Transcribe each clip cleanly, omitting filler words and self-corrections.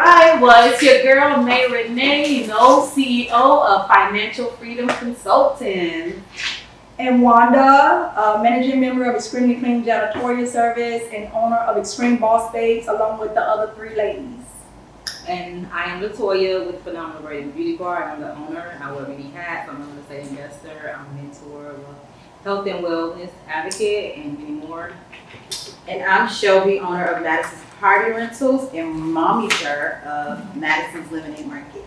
right. Well, it's your girl, May Renee, CEO of Financial Freedom Consulting. And Wanda, managing member of Extremely Clean Janitorial Service and owner of Extreme Boss Babes, along with the other 3 ladies. And I am Latoya with Phenomenal Braiding Beauty Bar. I'm the owner. I wear many hats. I'm a real estate investor. I'm a mentor, a health and wellness advocate, and many more. And I'm Shelby, owner of Madison's Party Rentals and mommyter of Madison's Lemonade Market.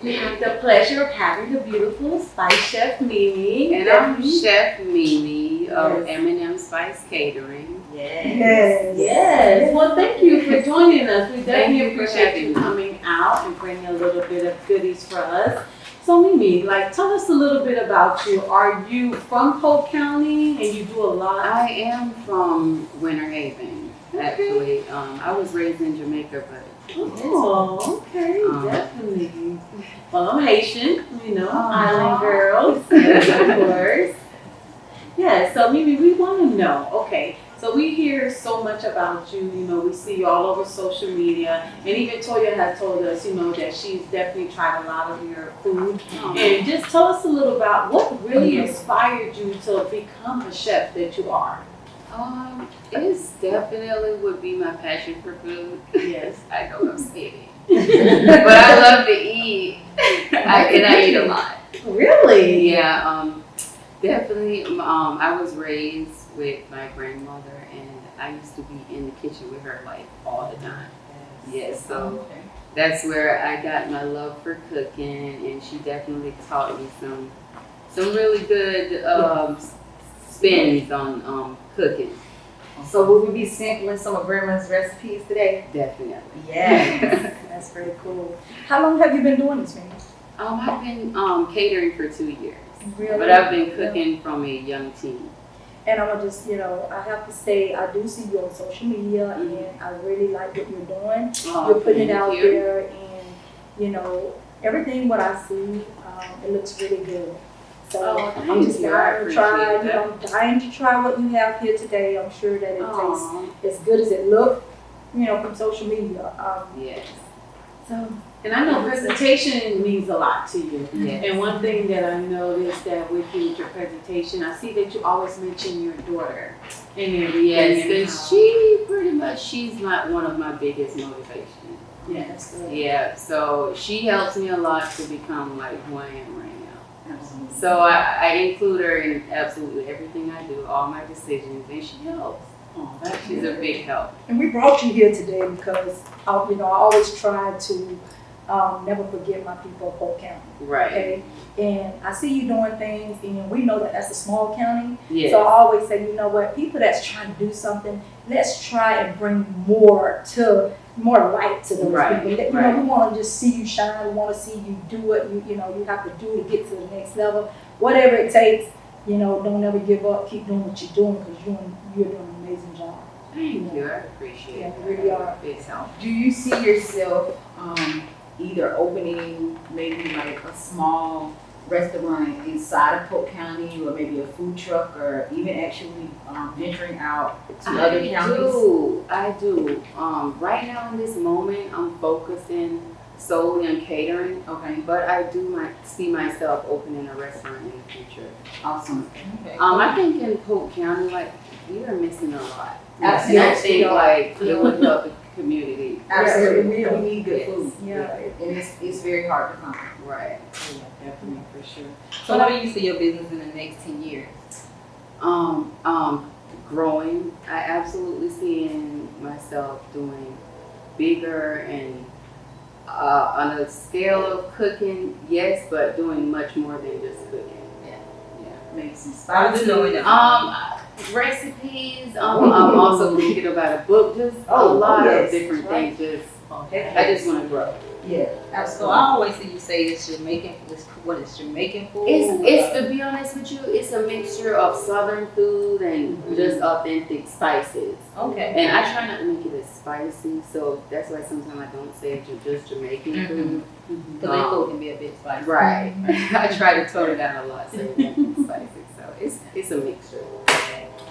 We have the pleasure of having the beautiful Spice Chef Mimi. And I'm Chef Mimi of M&M Spice Catering. Yes. Well, thank you for joining us. We definitely you for appreciate having you me. coming out and bringing a little bit of goodies for us. So Mimi, tell us a little bit about you. Are you from Polk County and you do a lot? I am from Winter Haven, actually. I was raised in Jamaica, but Oh, okay, definitely. Well, I'm Haitian, island girls, of course. Yeah, so Mimi, we want to know, okay, so we hear so much about you, we see you all over social media, and even Toya has told us, that she's definitely tried a lot of your food. And just tell us a little about what really inspired you to become the chef that you are. it's definitely would be my passion for food. Yes. I know I'm skinny. But I love to eat. I eat a lot. Really? Yeah, definitely. I was raised with my grandmother, and I used to be in the kitchen with her all the time. Yes, so that's where I got my love for cooking, and she definitely taught me some really good spins on cooking. So will we be sampling some of Grandma's recipes today? Definitely. Yes. That's very cool. How long have you been doing this, Mimi? I've been catering for 2 years, Really? but I've been cooking from a young teen. And I'm gonna just, I have to say, I do see you on social media, and I really like what you're doing. You're putting it out there, and everything what I see, it looks really good. So I'm just dying to try. I'm dying to try what you have here today. I'm sure that it tastes as good as it looks, from social media. Yes. And I know presentation means a lot to you. Yes. And one thing that I noticed that with you, with your presentation, I see that you always mention your daughter. Yes, because she's not one of my biggest motivations. Yes. Yeah, so she helps me a lot to become who I am right now. Absolutely. So I include her in absolutely everything I do, all my decisions, and she helps. She's a big help. And we brought you here today because, I always try to never forget my people of Polk County. Right. Okay? And I see you doing things, and we know that that's a small county. Yes. So I always say, people that's trying to do something, let's try and bring more light to those people. We want to just see you shine. We want to see you do what you have to do to get to the next level. Whatever it takes, don't ever give up. Keep doing what you're doing, because you're doing an amazing job. Thank you. I appreciate it. You really are. It's help. Do you see yourself either opening maybe a small restaurant inside of Polk County, or maybe a food truck, or even actually venturing out to other counties? I do. Right now in this moment, I'm focusing solely on catering. Okay. But I do see myself opening a restaurant in the future. Awesome. Okay. I think in Polk County, we are missing a lot. Absolutely. And I think it would help the community. Absolutely. We need good food. Yeah. And it's very hard to find. Right. Yeah, definitely, for sure. So how do you see your business in the next 10 years? Growing. I absolutely see myself doing bigger and on a scale of cooking, yes, but doing much more than just cooking. Maybe some How do spices. you know that? Recipes. I'm also thinking about a book. Just a lot of different things. I just want to grow. Yeah, So absolutely. I always see you say it's Jamaican. What is Jamaican food? It's to be honest with you, it's a mixture of Southern food and just authentic spices. Okay. And I try not to make it as spicy, so that's why sometimes I don't say just Jamaican food. Because their food can be a bit spicy. Right. I try to tone it down a lot so it won't be spicy. So it's a mixture.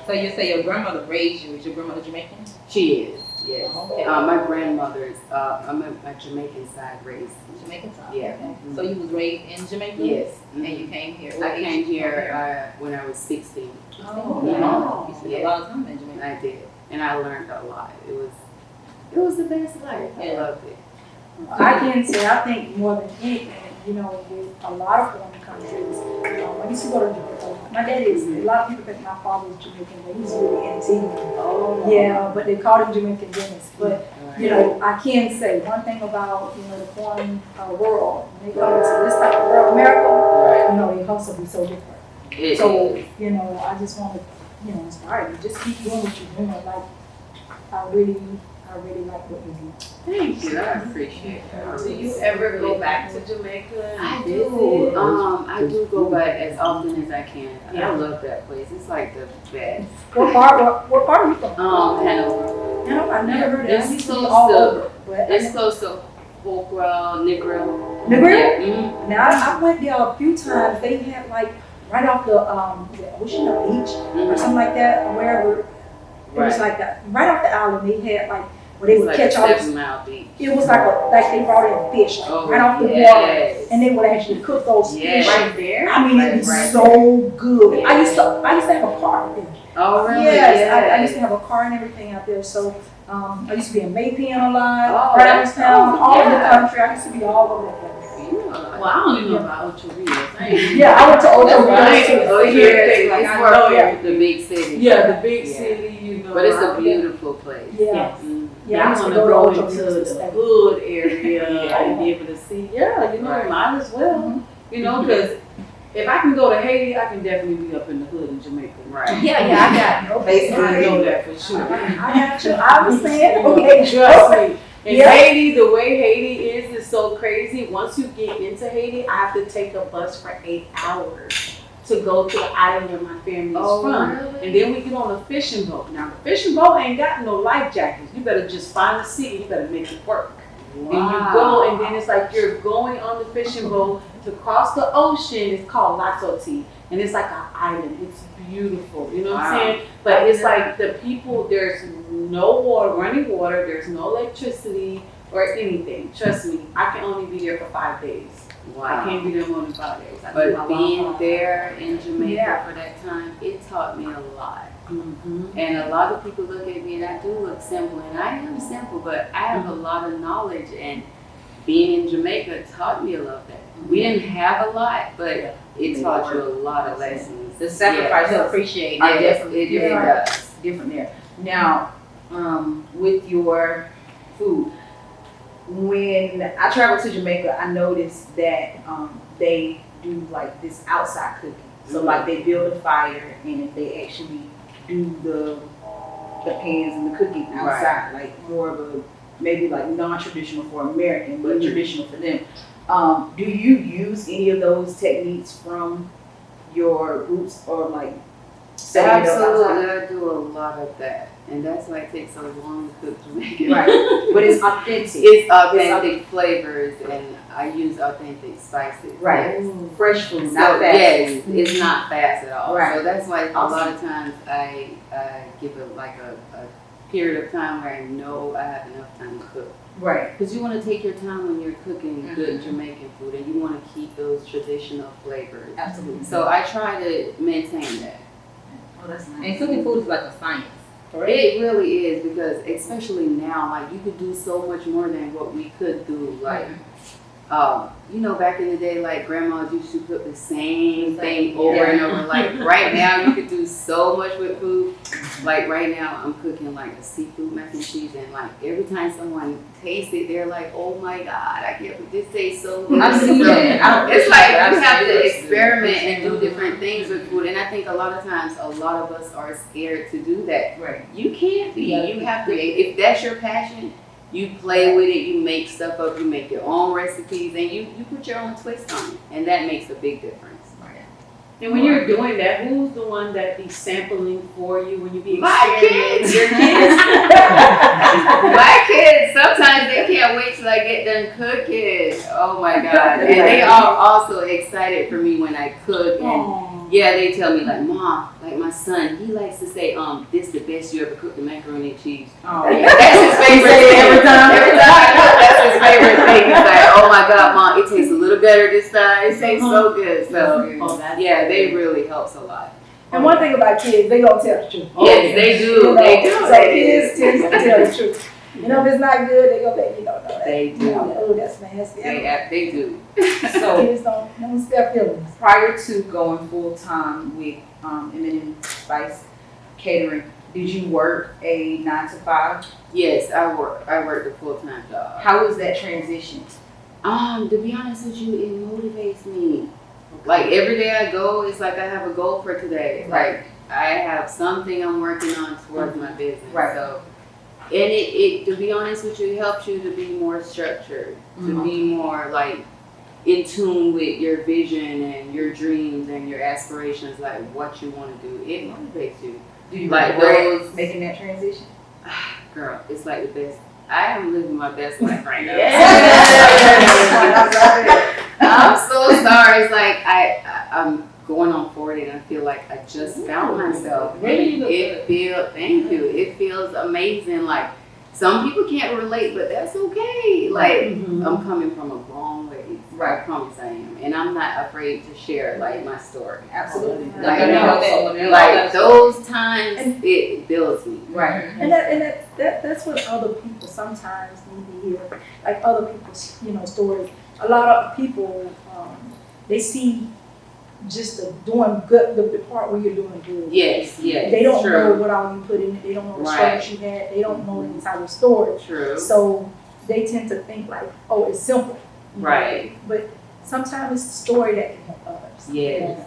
So you say your grandmother raised you. Is your grandmother Jamaican? She is. Yes. Okay. My grandmother's, I'm a Jamaican side raised. Jamaican side. Yeah. Okay. So you was raised in Jamaica? Yes. And you came here? I came here when I was 16. Oh, Yeah. wow. You spent Yeah. a lot of time in Jamaica. I did. And I learned a lot. It was the best life. I Yeah. loved it. I can say, I think more than anything, you know, with a lot of foreign countries, I used to go to Jamaica. My dad is, a lot of people think my father is Jamaican, but he's really Antigua. Oh. Yeah, but they call him Jamaican Dennis. But, you Right. know, I can say one thing about, you know, the foreign world, when they come into this type of world, America, Right. you know, your hustle be so different. It So, is. you know, I just want to, you know, inspire you. Just keep doing what you're doing. Like, I really like what you do. Thank you. I appreciate that. Do you ever go back to Jamaica? I and do. visit? I do go back as often as I can. Yeah. I love that place. It's like the best. What part are you from? Hanover. No, I've never heard of It's that. I used to be close all to- over. But It's close to Hopewell, Negril. Negril? Yeah. Mm-hmm. now I went there a few times. They had like right off the ocean or beach or something like that, or wherever. It was like that. Right off the island, they had like where they would like catch a all this. 7 Mile beach. It was like they brought in fish like right off the water, yes. and they would actually cook those Yes. fish. Right there? I mean, it'd be Right so good. I used to have a car there. Oh, really? Yes, I used to have a car and everything out there. So I used to be in Maypen a lot, Oh, Brownstown, all over the yeah. country. I used to be all over the place. Well, I don't even know about Ocho Rios. I ain't- Yeah, I went to Ocho Right. Rios. Oh, Sit yeah. here and think like It's I more know of everything. the big city. Yeah, the big Yeah. city, you know. But it's a I- beautiful place. Yeah. Yes. Mm. Yeah, I I used to want to go to go Ocho into Rios to the stay. hood area Yeah. and be able to see. Yeah, you know, Right. might as well. Mhm. You know, because if I can go to Haiti, I can definitely be up in the hood in Jamaica. Right. Yeah, I got no Basically, I know that for sure. I got you. I understand. Okay, Trust me. In Yeah. Haiti, the way Haiti is so crazy. Once you get into Haiti, I have to take a bus for 8 hours to go to the island where my family is from. Really? And then we get on a fishing boat. Now, the fishing boat ain't got no life jackets. You better just find a seat and you better make it work. And you go, and then it's like you're going on the fishing boat to cross the ocean. It's called Latoti, and it's like an island. It's beautiful, you know what I'm Wow. saying? But it's like the people, there's no water, running water, there's no electricity or anything. Trust me, I can only be there for 5 days. I Wow. can't be there more than 5 days. I do my But being Wi-Fi. there in Jamaica Yeah. for that time, it taught me a lot. Mhm. And a lot of people look at me and I do look simple, and I am simple, but I have a lot of knowledge, and being in Jamaica taught me a lot of that. We didn't have a lot, but it taught you a lot of lessons. The sacrifice Yes. to appreciate Yes, are definitely it different, does. different there. Now, with your food, when I traveled to Jamaica, I noticed that they do like this outside cooking. So like they build a fire and they actually do the pans and the cooking outside, like more of a maybe like non-traditional for American, but traditional for them. Do you use any of those techniques from your roots or like setting it up Absolutely, outside? I do a lot of that, and that's why it takes so long to cook Jamaican. Right, but it's authentic. It's authentic flavors, and I use authentic spices. Right. Yes. Fresh food, So, not fast. yes, it's not fast at all. Right. So that's why a Awesome. lot of times I give it like a period of time where I know I have enough time to cook. Right. Because you want to take your time when you're cooking good Mhm. Jamaican food, and you want to keep those traditional flavors. Absolutely. So I try to maintain that. Oh, that's nice. And cooking food is like a science. Correct? It really is, because especially now, like you could do so much more than what we could do. Like, you know, back in the day, like grandmas used to cook the same thing over and over. Like right now, you could do so much with food. Like right now, I'm cooking like a seafood mac and cheese, and like every time someone tastes it, they're like, "Oh my God, I can't! This tastes so good." I've seen that. It's like you I've have seen to it. experiment and do different things with food, and I think a lot of times, a lot of us are scared to do that. Right. You can't be. You have to. If that's your passion, you play with it. You make stuff up. You make your own recipes, and you put your own twist on it, and that makes a big difference. And when you're doing that, who's the one that be sampling for you when you be My experimenting? kids. Your kids? My kids, sometimes they can't wait till I get done cooking. Oh my God. And they are also excited for me when I cook. And Yeah, they tell me like, Mom, like my son, he likes to say, this the best you ever cooked, the macaroni and cheese. Oh, That's his favorite thing every time. Every time I cook, that's his favorite thing. He's like, oh my God, Mom, it tastes a little better this time. It tastes so good. So yeah, they really helps a lot. And one thing about kids, they gonna tell the truth. Yes, they do. You know, They do. So kids tend to tell the truth. You know, if it's not good, they gonna let you know that. They do. You know, oh, that's nasty. They do. So Kids don't step feelings. prior to going full time with M&M Spice Catering, did you work a 9 to 5? Yes, I worked a full-time job. How was that transition? To be honest with you, it motivates me. Like every day I go, it's like I have a goal for today. Like I have something I'm working on towards my business. Right. So, and it to be honest with you, it helps you to be more structured, to be more like in tune with your vision and your dreams and your aspirations, like what you want to do. It motivates you. Do you Like regret those, making that transition? girl, it's like the best. I am living my best life right now. I'm so sorry. It's like I'm going on 40 and I feel like I just found myself. Thank you. It feels amazing. Like some people can't relate, but that's okay. Like I'm coming from a long way. I promise I am. And I'm not afraid to share like my story. Absolutely. Like those times it builds me. Right. And that's what other people sometimes need to hear, like other people's stories. A lot of people they see just doing good, the part where you're doing good. Yes. They don't know what all you put in it. They don't know the struggles you had. They don't know the entire story. True. So they tend to think like, oh, it's simple. Right. But sometimes it's the story that can help others. Yes.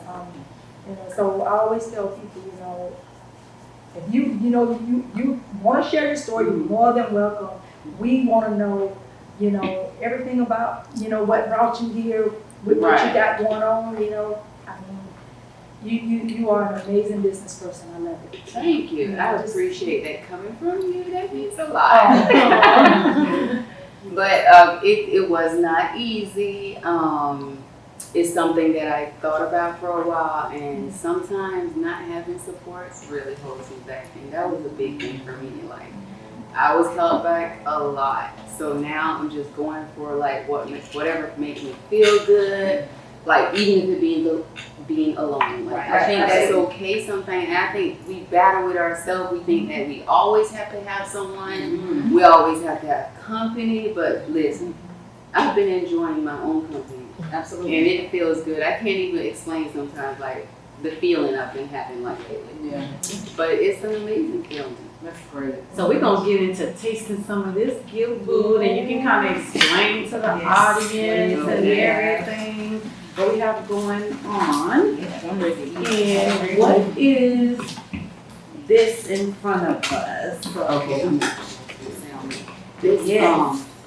And, so I always tell people, if you want to share your story, you're more than welcome. We want to know, everything about, what brought you here, what you got going on, You are an amazing business person. I love it. Thank you. I appreciate that coming from you. That means a lot. But it was not easy. It's something that I thought about for a while, and sometimes not having support really holds me back. And that was a big thing for me. Like I was held back a lot. So now I'm just going for like whatever makes me feel good. Like even if it being alone. Like, I think that's okay sometimes. And I think we battle with ourselves. We think that we always have to have someone. We always have to have company. But listen, I've been enjoying my own company. Absolutely. And it feels good. I can't even explain sometimes like the feeling I've been having like lately. Yeah. But it's an amazing feeling. That's great. So we're going to get into tasting some of this good food, and you can kind of explain to the audience and everything what we have going on. And what is this in front of us? Okay.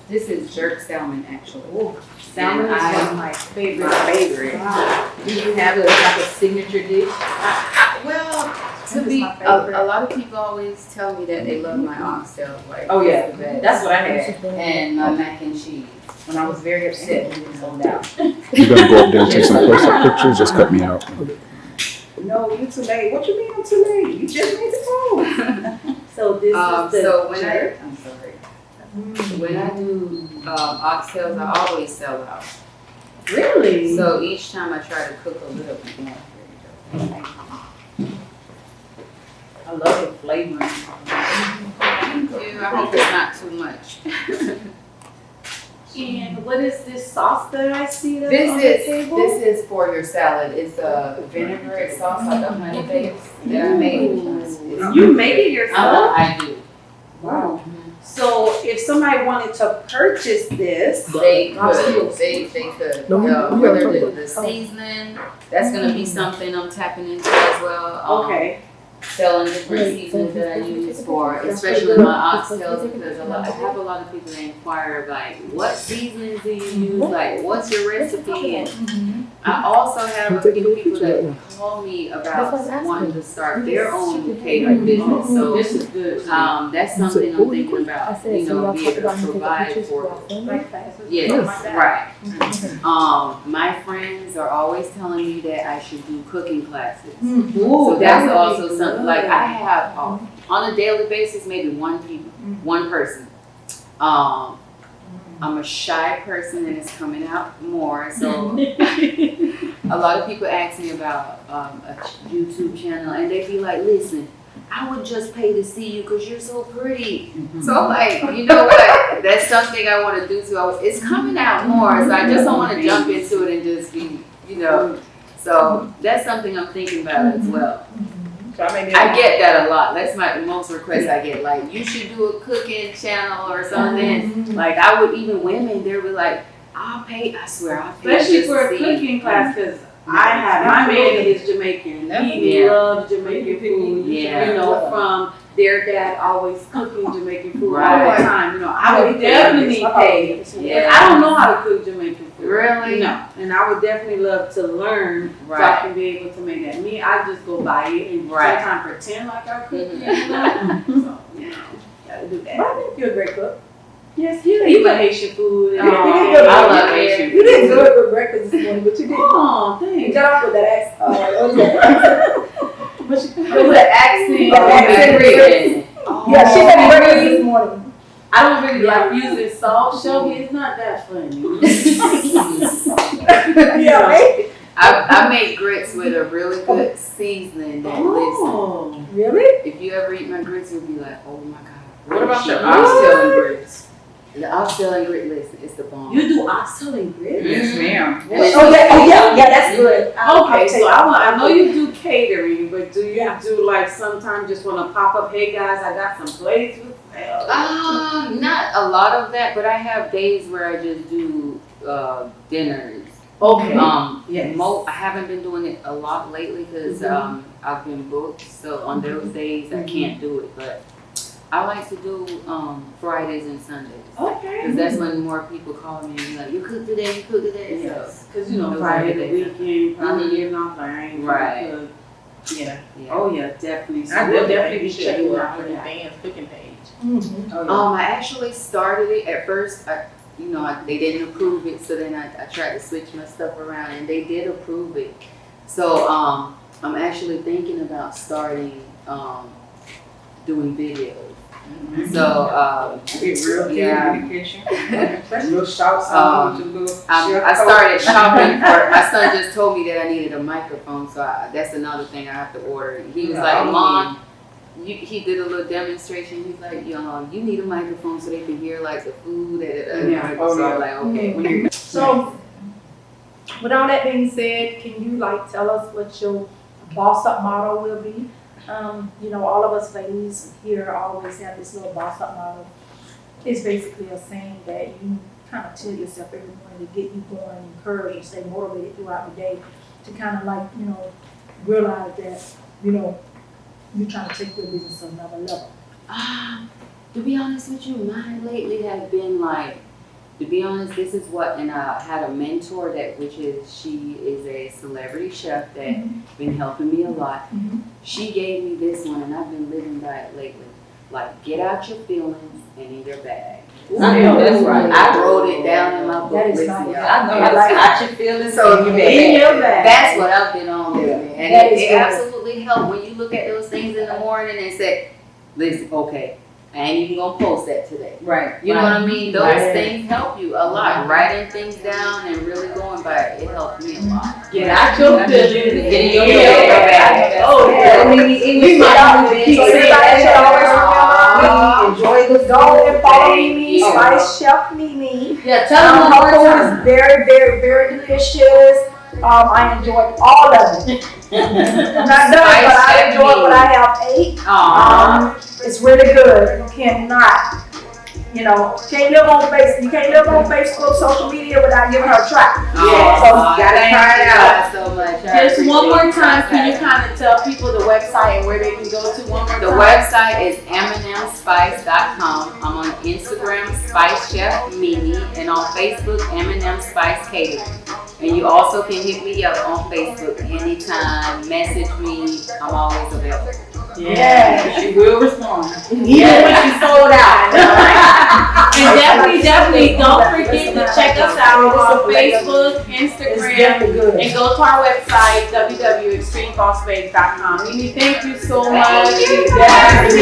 This is jerk salmon actually. Ooh, salmon is one of my favorite. Wow. Do you have a signature dish? Well, a lot of people always tell me that they love my oxtail. Like, That's what I had. And my mac and cheese. When I was very upset when it sold out. You gotta go up there and take some close-up pictures. Just cut me out. No, you too late. What you mean I'm too late? You just made the phone. So this is the jerk. I'm sorry. When I do oxtails, I always sell out. Really? So each time I try to cook a little bit more. I love the flavor. Thank you. I hope it's not too much. And what is this sauce that I see that's on the table? This is for your salad. It's a vinaigrette sauce, like a honey base that I made. You make it yourself? I do. Wow. So if somebody wanted to purchase this, They could. They could. Whether the seasoning, that's gonna be something I'm tapping into as well. okay. Selling different seasonings that I use for, especially my oxtails, because I have a lot of people that inquire like, what seasonings do you use? Like, what's your recipe? And I also have a few people that call me about wanting to start their own catering business. So this is good. that's something I'm thinking about. Be able to provide for. Yes, right. My friends are always telling me that I should do cooking classes. So that's also something like I have on a daily basis, maybe one person. I'm a shy person and it's coming out more. So a lot of people ask me about a YouTube channel and they be like, listen, I would just pay to see you because you're so pretty. So I'm like, you know what? That's something I want to do too. It's coming out more. So I just don't want to jump into it and just be, So that's something I'm thinking about as well. I get that a lot. That's my most request I get. Like, you should do a cooking channel or something. Like, I would, even women, they were like, I'll pay, I swear, I'll pay. Especially for a cooking class, because my man is Jamaican. He loves Jamaican food. From their dad always cooking Jamaican food all the time. I would definitely pay. I don't know how to cook Jamaican food. Really? No. And I would definitely love to learn so I can be able to make that. Me, I just go buy it and sometimes pretend like I cook it. So, gotta do that. But I think you're a great cook. Yes, you eat Haitian food. I love Haitian food. You did good with breakfast this morning, but you did. Oh, thanks. You got off with that accent. With the accent. Yeah, she had breakfast this morning. I don't really like using salt. Shelby, it's not that funny. Right? I make grits with a really good seasoning that listen. Really? If you ever eat my grits, you'll be like, oh my God. What about your oxtail and grits? The oxtail and grit, listen, it's the bomb. You do oxtail and grits? Yes, ma'am. Yeah, that's good. Okay, so I know you do catering, but do you do like sometimes just want to pop up, hey guys, I got some plates with not a lot of that, but I have days where I just do dinners. Okay. Yes. I haven't been doing it a lot lately because I've been booked. So on those days I can't do it, but I like to do Fridays and Sundays. Okay. Because that's when more people call me and be like, you cook today, Yes. Because Friday the weekend, probably getting off, like I ain't gonna cook. Yeah. Oh yeah, definitely. So I we'll will definitely be check checking out out for for the that. Dan's cooking page. I actually started it at first. They didn't approve it, so then I tried to switch my stuff around, and they did approve it. So I'm actually thinking about starting doing videos. So Be real cute in the kitchen. Real shops. I started shopping for. My son just told me that I needed a microphone, so that's another thing I have to order. He was like, Mom. He did a little demonstration. He's like, you need a microphone so they can hear like the food. So I'm like, okay. So, with all that being said, can you tell us what your boss up motto will be? All of us ladies here always have this little boss up motto. It's basically a saying that you kind of tell yourself every morning to get you going, encourage and stay motivated throughout the day to kind of realize that, you're trying to take your business to another level. To be honest with you, mine lately has been this is what, and I had a mentor she is a celebrity chef that been helping me a lot. She gave me this one and I've been living by it lately. Like, get out your feelings and in your bag. That's right. I wrote it down in my book. That is Listen, nice. I know it's got your feelings. So in your bag. That's what I've been on lately. And That it is good. absolutely helped when you look at those things in the morning and say, listen, okay, I ain't even gonna post that today. Right. You know what I mean? Those things help you a lot. Writing things down and really going by it, it helped me a lot. Get out your feelings. Get in your bag. Oh, yeah. So everybody should always remember, enjoy the go and follow Mimi, Spice Chef Mimi. Yeah, tell them Her food is very, very, very delicious. I enjoyed all of it. I'm not done, but I enjoyed what I have ate. It's really good. You cannot, can't live on Facebook. You can't live on Facebook, social media without giving her a try. So you gotta try it out. So much. Just one more time, can you kind of tell people the website and where they can go to one more time? The website is MNMSpice.com. I'm on Instagram, Spice Chef Mimi, and on Facebook, M&M Spice Catering. And you also can hit me up on Facebook anytime. Message me. I'm always available. Yeah, she will respond. Even Yeah. when she sold out. And definitely don't forget to check us out on Facebook, Instagram, and go to our website, www.extremebossbabe.com. Mimi, thank you so much. Yes,